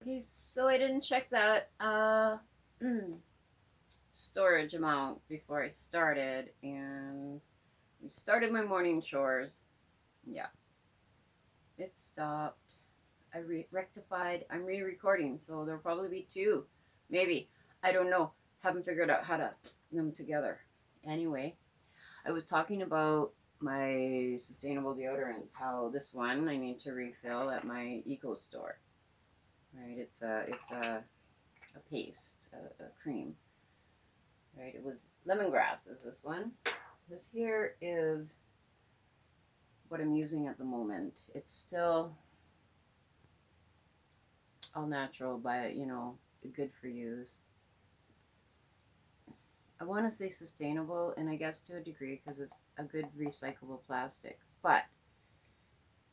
Okay, so I didn't check that storage amount before I started, and we started my morning chores. Yeah, it stopped. I rectified. I'm re-recording, so there'll probably be two, maybe. I don't know. Haven't figured out how to put them together. Anyway, I was talking about my sustainable deodorants. How this one I need to refill at my eco store. Right, it's a paste, a cream. Right, it was lemongrass. Is this one? This here is what I'm using at the moment. It's still all natural, but good for use. I want to say sustainable, and I guess to a degree because it's a good recyclable plastic. But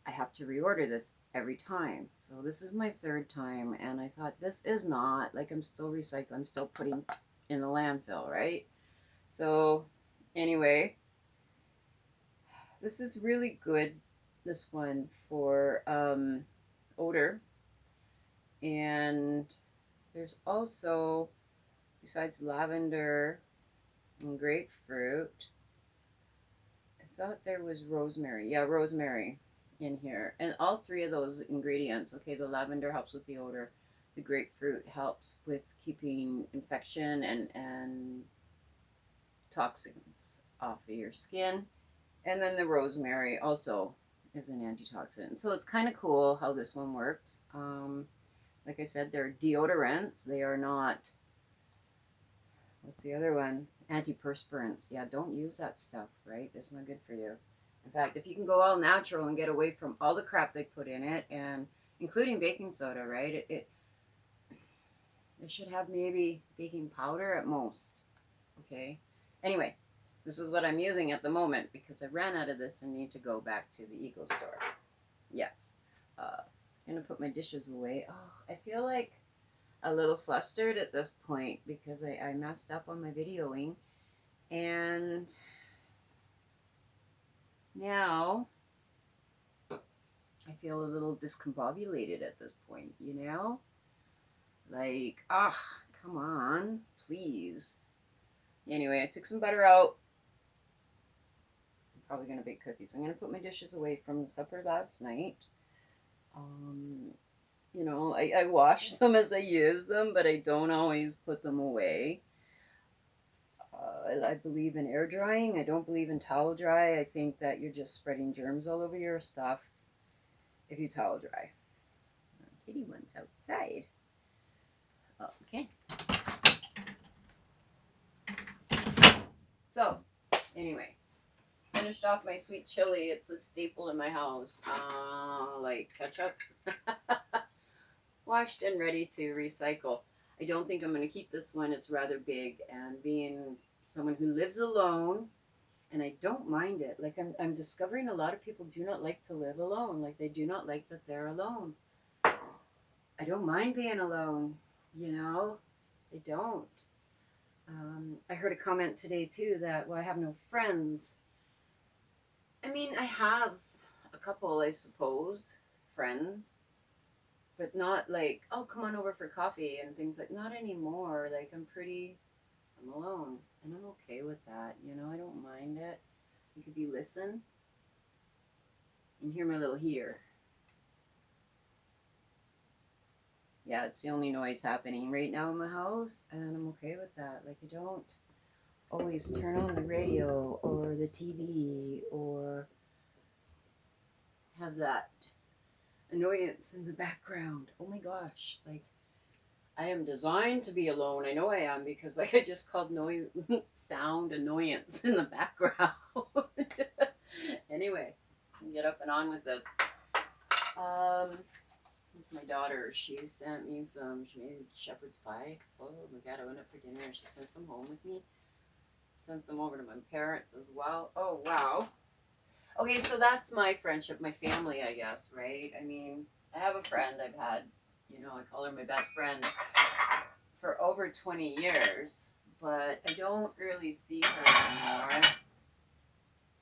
I have to reorder this every time. So this is my third time, and I thought this is not like I'm still recycling. I'm still putting in the landfill, right? So anyway, this is really good. This one for odor, and there's also, besides lavender and grapefruit, I thought there was rosemary. Yeah, rosemary in here. And all three of those ingredients, okay, the lavender helps with the odor, the grapefruit helps with keeping infection and toxins off of your skin. And then the rosemary also is an antitoxin. So it's kind of cool how this one works. Like I said, they're deodorants. They are not, what's the other one? Antiperspirants. Yeah, don't use that stuff, right? It's not good for you. In fact, if you can go all natural and get away from all the crap they put in it, and including baking soda, right? It should have maybe baking powder at most. Okay. Anyway, this is what I'm using at the moment because I ran out of this and need to go back to the Eco store. Yes. I'm going to put my dishes away. Oh, I feel like a little flustered at this point because I messed up on my videoing. And now I feel a little discombobulated at this point, you know? Like, come on, please. Anyway, I took some butter out. I'm probably going to bake cookies. I'm going to put my dishes away from supper last night. Um, I wash them as I use them, but I don't always put them away. I believe in air drying. I don't believe in towel dry. I think that you're just spreading germs all over your stuff if you towel dry. Kitty one's outside. Okay. So, anyway, finished off my sweet chili. It's a staple in my house. Like ketchup. Washed and ready to recycle. I don't think I'm going to keep this one. It's rather big, and being someone who lives alone, and I don't mind it. Like I'm discovering a lot of people do not like to live alone. Like they do not like that they're alone. I don't mind being alone, you know? I don't. I heard a comment today too that, well, I have no friends. I mean, I have a couple, I suppose, friends, but not like, oh, come on over for coffee and things like. Not anymore. Like I'm alone, and I'm okay with that. I don't mind it. Like if you listen, you can hear my little heater. Yeah, it's the only noise happening right now in my house, and I'm okay with that. Like I don't always turn on the radio or the TV or have that annoyance in the background. Oh my gosh, like I am designed to be alone. I know I am because like I just called sound annoyance in the background. Anyway, get up and on with this. My daughter, she sent me she made shepherd's pie. Oh my god, I went up for dinner and she sent some home with me. Sent some over to my parents as well. Oh wow. Okay, so that's my friendship, my family, I guess, right? I mean, I have a friend I've had, I call her my best friend for over 20 years, but I don't really see her anymore.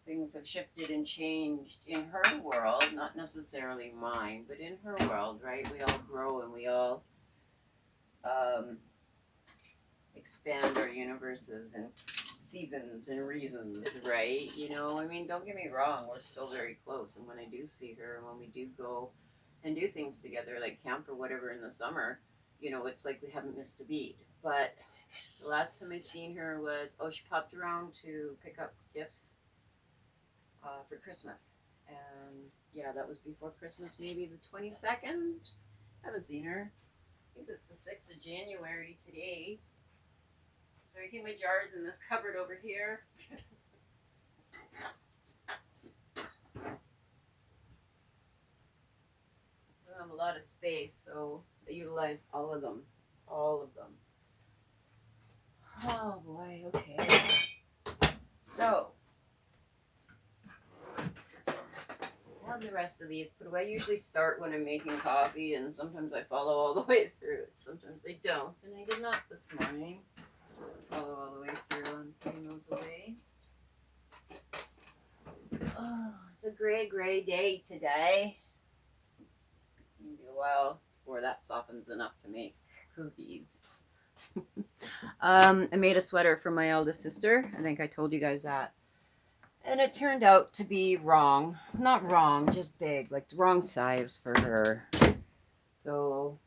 Things have shifted and changed in her world, not necessarily mine, but in her world, right? We all grow and we all universes and seasons and reasons, right? You know, I mean, don't get me wrong, we're still very close. And when I do see her, and when we do go and do things together, like camp or whatever in the summer, you know, it's like we haven't missed a beat. But the last time I seen her was, she popped around to pick up gifts for Christmas. And yeah, that was before Christmas, maybe the 22nd. I haven't seen her. I think it's the 6th of January today. So I keep my jars in this cupboard over here. Don't have a lot of space, so I utilize all of them. All of them. Oh boy, okay. So, I have the rest of these put away. I usually start when I'm making coffee, and sometimes I follow all the way through it. Sometimes I don't, and I did not this morning. Follow all the way through on putting those away. Oh, it's a gray day today. It'll be a while before that softens enough to make cookies. I made a sweater for my eldest sister. I think I told you guys that. And it turned out to be wrong. Not wrong, just big. Like the wrong size for her. So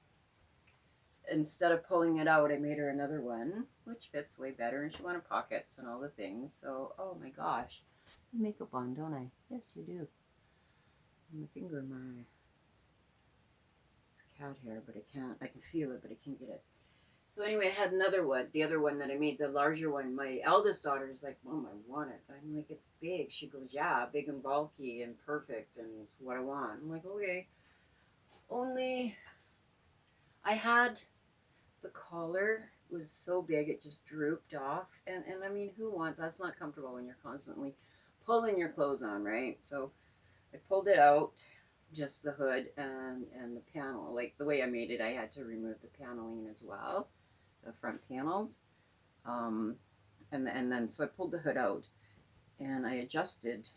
instead of pulling it out, I made her another one, which fits way better. And she wanted pockets and all the things. So, oh my gosh. I make makeup on, don't I? Yes, you do. My finger, it's cat hair, but I can feel it, but I can't get it. So anyway, I had another one, the other one that I made, the larger one. My eldest daughter is like, Mom, I want it. I'm like, it's big. She goes, yeah, big and bulky and perfect, and it's what I want. I'm like, okay. Only I had the collar was so big it just drooped off. And I mean, who wants, that's not comfortable when you're constantly pulling your clothes on, right? So I pulled it out, just the hood and the panel. Like the way I made it, I had to remove the paneling as well, the front panels. And then so I pulled the hood out and I adjusted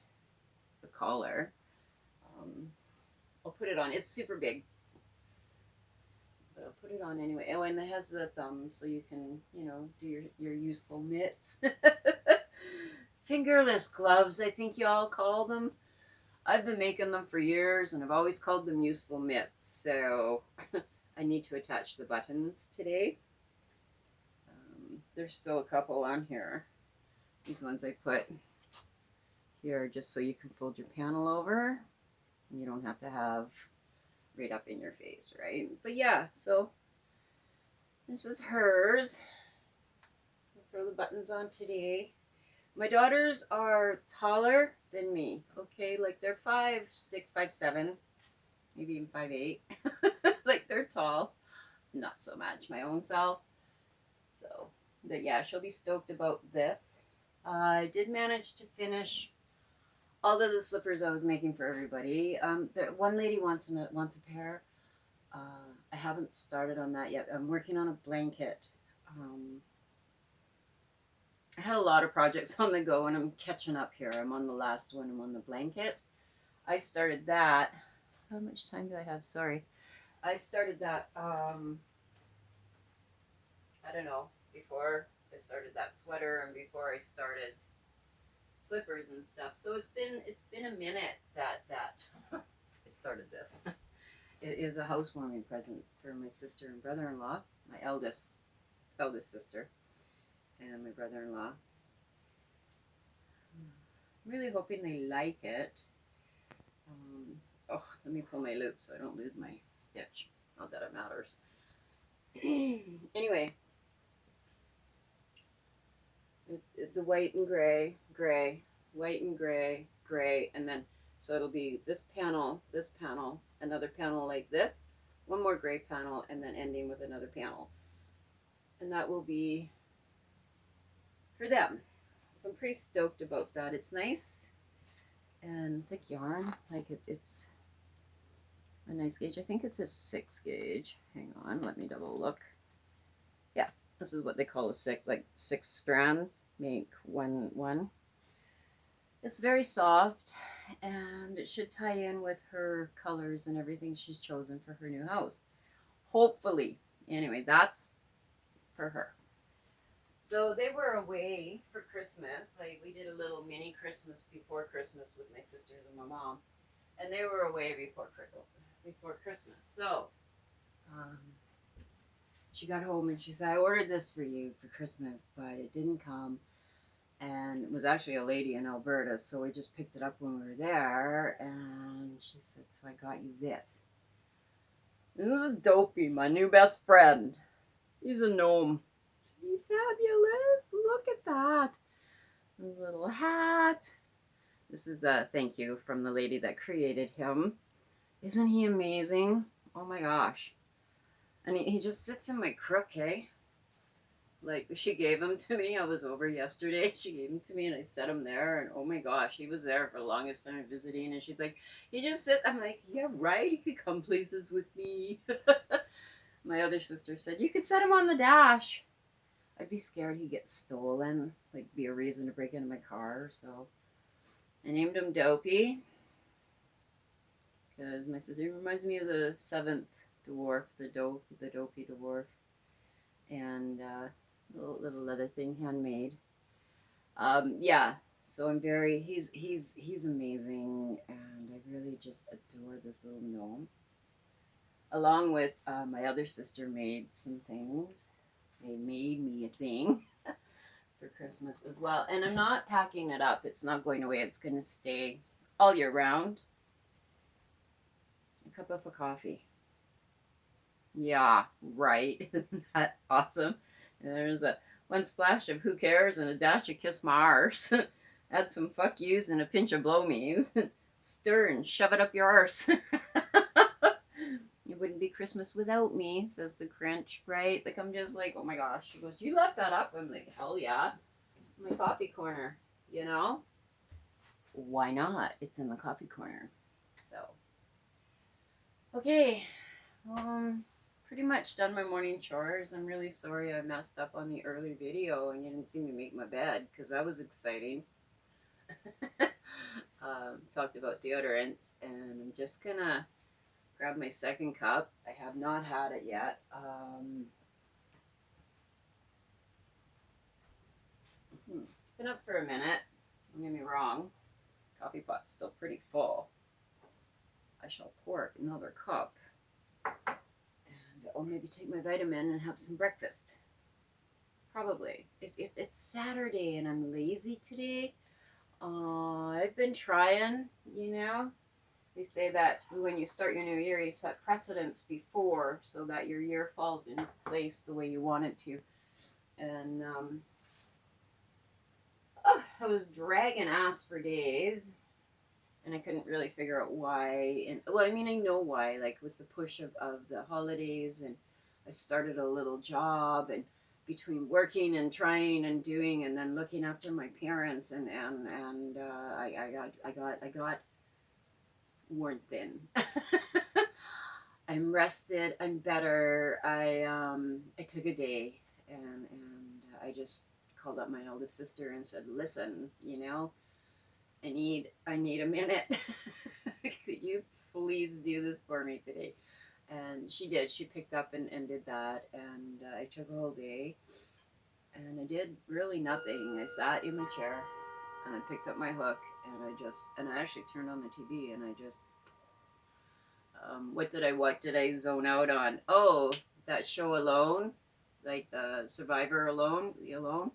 the collar. I'll put it on. It's super big, but I'll put it on anyway. Oh, and it has the thumb so you can, you know, do your useful mitts. Fingerless gloves, I think y'all call them. I've been making them for years and I've always called them useful mitts. So I need to attach the buttons today. There's still a couple on here. These ones I put here just so you can fold your panel over. You don't have to have right up in your face, right? But yeah, so this is hers. I'll throw the buttons on today. My daughters are taller than me, okay? Like they're 5'6", 5'7", maybe even 5'8". Like they're tall. Not so much my own self. So, but yeah, she'll be stoked about this. I did manage to finish all of the slippers I was making for everybody. One lady wants a pair. I haven't started on that yet. I'm working on a blanket. I had a lot of projects on the go and I'm catching up here. I'm on the last one. I'm on the blanket. I started that. How much time do I have? Sorry. I started that, I don't know, before I started that sweater and before I started slippers and stuff. So it's been a minute that I started this. It is a housewarming present for my sister and brother-in-law, my eldest sister, and my brother-in-law. I'm really hoping they like it. Let me pull my loop so I don't lose my stitch. Not that it matters. Anyway, it's the white and gray, white and gray, and then so it'll be this panel, another panel like this, one more gray panel, and then ending with another panel. And that will be for them. So I'm pretty stoked about that. It's nice and thick yarn. Like it's a nice gauge. I think it's a 6 gauge. Hang on, let me double look. Yeah, this is what they call a 6, like 6 strands make one. It's very soft and it should tie in with her colors and everything she's chosen for her new house. Hopefully. Anyway, that's for her. So they were away for Christmas. Like we did a little mini Christmas before Christmas with my sisters and my mom, and they were away before Christmas. So um, she got home and she said, "I ordered this for you for Christmas, but it didn't come." And it was actually a lady in Alberta, so we just picked it up when we were there. And she said, "So I got you this. This is Dopey, my new best friend. He's a gnome." I said, "You fabulous! Look at that. A little hat." This is the thank you from the lady that created him. Isn't he amazing? Oh my gosh. And he just sits in my crook, eh? Like, she gave him to me. I was over yesterday. She gave him to me, and I set him there. And oh my gosh, he was there for the longest time visiting. And she's like, "He just sits." I'm like, "Yeah, right. He could come places with me." My other sister said, "You could set him on the dash." I'd be scared he'd get stolen, like, be a reason to break into my car. So I named him Dopey because my sister reminds me of the seventh dwarf, the Dopey dwarf, and little leather thing, handmade. Yeah. So I'm very he's amazing, and I really just adore this little gnome. Along with my other sister made some things. They made me a thing for Christmas as well, and I'm not packing it up. It's not going away. It's going to stay all year round. A cup of coffee. Yeah, right. Isn't that awesome? And there's a one splash of who cares and a dash of kiss my arse. Add some fuck yous and a pinch of blow me's. Stir and shove it up your arse. It wouldn't be Christmas without me, says the Grinch, right? Like, I'm just like, oh my gosh. She goes, "You left that up?" I'm like, hell yeah. My coffee corner, you know? Why not? It's in the coffee corner. So, okay. Um, Pretty much done my morning chores. I'm really sorry I messed up on the early video and you didn't see me make my bed because that was exciting. Talked about deodorants, and I'm just gonna grab my second cup. I have not had it yet. It's been up for a minute. Don't get me wrong. Coffee pot's still pretty full. I shall pour another cup and or maybe take my vitamin and have some breakfast. Probably. It's Saturday and I'm lazy today. I've been trying, you know. They say that when you start your new year, you set precedents before so that your year falls into place the way you want it to. And I was dragging ass for days, and I couldn't really figure out why. And well, I mean, I know why. Like with the push of the holidays, and I started a little job, and between working and trying and doing, and then looking after my parents, and I got worn thin. I'm rested. I'm better. I took a day, and I just called up my eldest sister and said, "Listen, I need a minute. Could you please do this for me today?" And she did. She picked up and did that, and I took a whole day, and I did really nothing. I sat in my chair, and I picked up my hook, and I actually turned on the TV, and I just what did I zone out on? Oh, that show Alone, like the Survivor Alone, the Alone.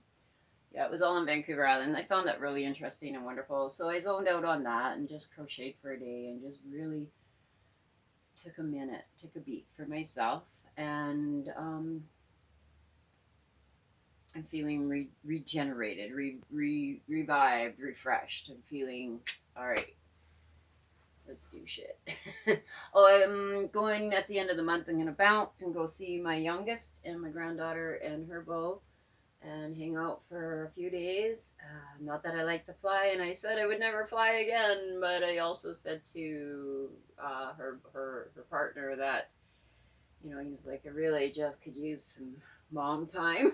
Yeah, it was all on Vancouver Island. I found that really interesting and wonderful. So I zoned out on that and just crocheted for a day and just really took a minute, took a beat for myself, and I'm feeling regenerated, revived, refreshed. I'm feeling all right. Let's do shit. Oh, I'm going at the end of the month. I'm gonna bounce and go see my youngest and my granddaughter and her beau, and hang out for a few days. Not that I like to fly, and I said I would never fly again. But I also said to her partner that he's like, I really just could use some mom time.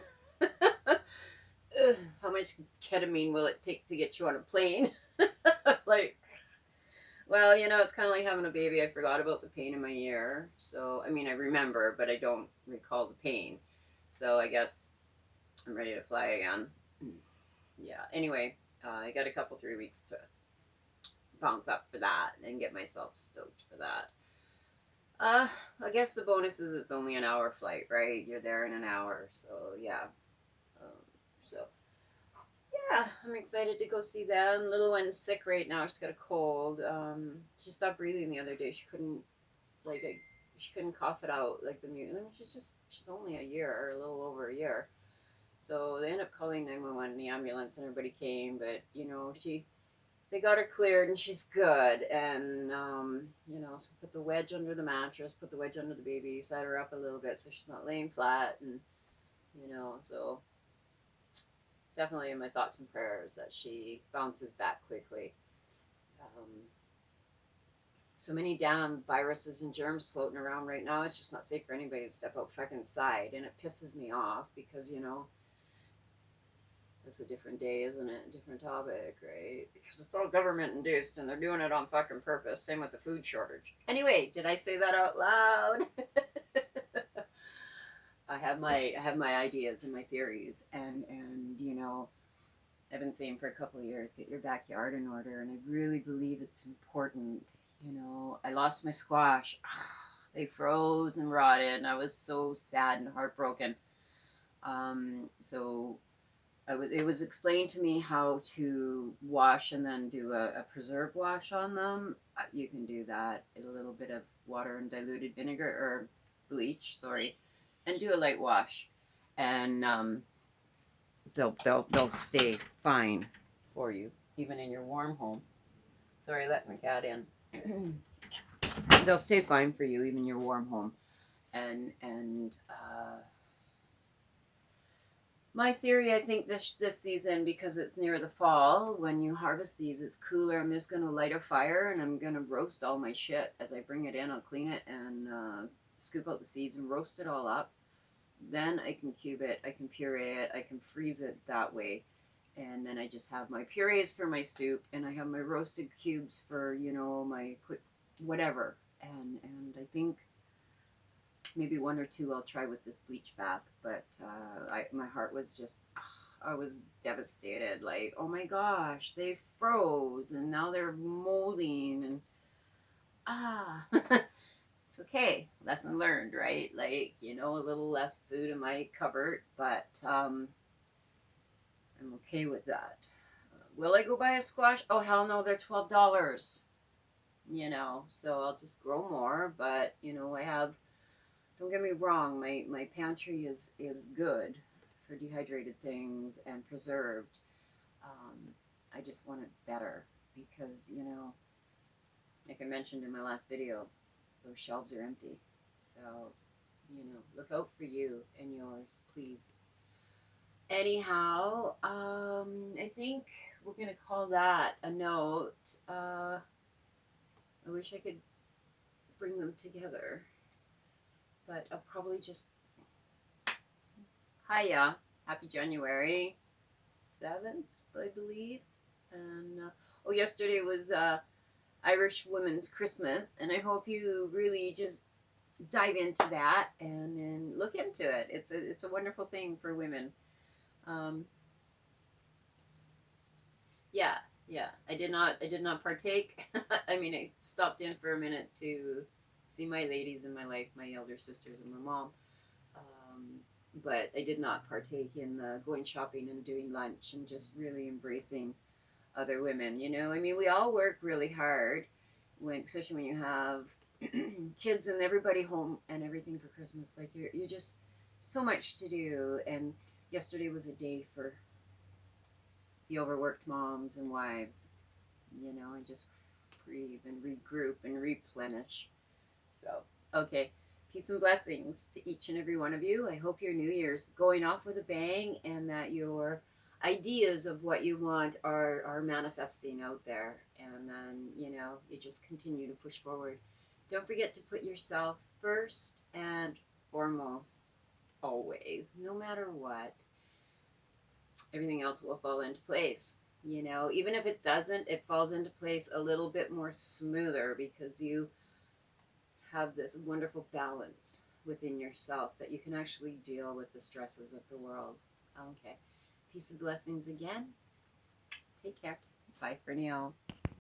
How much ketamine will it take to get you on a plane? Like, well, it's kind of like having a baby. I forgot about the pain in my ear. So, I mean, I remember, but I don't recall the pain. So, I guess I'm ready to fly again. Yeah. Anyway, I got a couple 3 weeks to bounce up for that and get myself stoked for that. Uh, I guess the bonus is it's only an hour flight, right? You're there in an hour, so yeah. Um, so yeah, I'm excited to go see them. Little one's sick right now. She's got a cold. She stopped breathing the other day. She couldn't like she couldn't cough it out like the mute. I mean, she's only a year or a little over a year. So they ended up calling 911 and the ambulance and everybody came, but they got her cleared and she's good. And so put the wedge under the mattress, put the wedge under the baby, sat her up a little bit so she's not laying flat, and so definitely in my thoughts and prayers that she bounces back quickly. Um, so many damn viruses and germs floating around right now. It's just not safe for anybody to step out fucking side, and it pisses me off because it's a different day, isn't it? A different topic, right? Because it's all government induced, and they're doing it on fucking purpose. Same with the food shortage. Anyway, did I say that out loud? I have my ideas and my theories, and I've been saying for a couple of years, get your backyard in order, and I really believe it's important. I lost my squash. They froze and rotted, and I was so sad and heartbroken. So it was explained to me how to wash and then do a preserve wash on them. You can do that in a little bit of water and diluted vinegar or bleach, sorry, and do a light wash, and they'll stay fine for you even in your warm home. Sorry, let my cat in. They'll stay fine for you even in your warm home, and my theory, I think this season, because it's near the fall, when you harvest these, it's cooler. I'm just gonna light a fire and I'm gonna roast all my shit as I bring it in. I'll clean it and scoop out the seeds and roast it all up. Then I can cube it, I can puree it, I can freeze it that way, and then I just have my purees for my soup, and I have my roasted cubes for my quick whatever. And I think maybe one or two I'll try with this bleach bath. But my heart was just, I was devastated. Like, oh my gosh, they froze and now they're molding, and ah, it's okay. Lesson learned, right? Like, a little less food in my cupboard, but I'm okay with that. Will I go buy a squash? Oh hell no, they're $12. So I'll just grow more. But I have, don't get me wrong, my pantry is good for dehydrated things and preserved. Um, I just want it better because, like I mentioned in my last video, those shelves are empty. So, look out for you and yours, please. Anyhow, I think we're going to call that a note. I wish I could bring them together, but I'll probably just hiya, happy January 7th, I believe. And yesterday was Irish Women's Christmas, and I hope you really just dive into that and look into it. It's a wonderful thing for women. Um, yeah, yeah. I did not partake. I mean, I stopped in for a minute to see my ladies in my life, my elder sisters and my mom. Um, but I did not partake in going shopping and doing lunch and just really embracing other women. I mean, we all work really hard, especially when you have kids and everybody home and everything for Christmas. Like you're just so much to do. And yesterday was a day for the overworked moms and wives. And just breathe and regroup and replenish. So, okay. Peace and blessings to each and every one of you. I hope your New Year's going off with a bang and that your ideas of what you want are manifesting out there. And then, you just continue to push forward. Don't forget to put yourself first and foremost, always, no matter what. Everything else will fall into place. Even if it doesn't, it falls into place a little bit more smoother because you have this wonderful balance within yourself that you can actually deal with the stresses of the world. Okay. Peace and blessings again. Take care. Bye for now.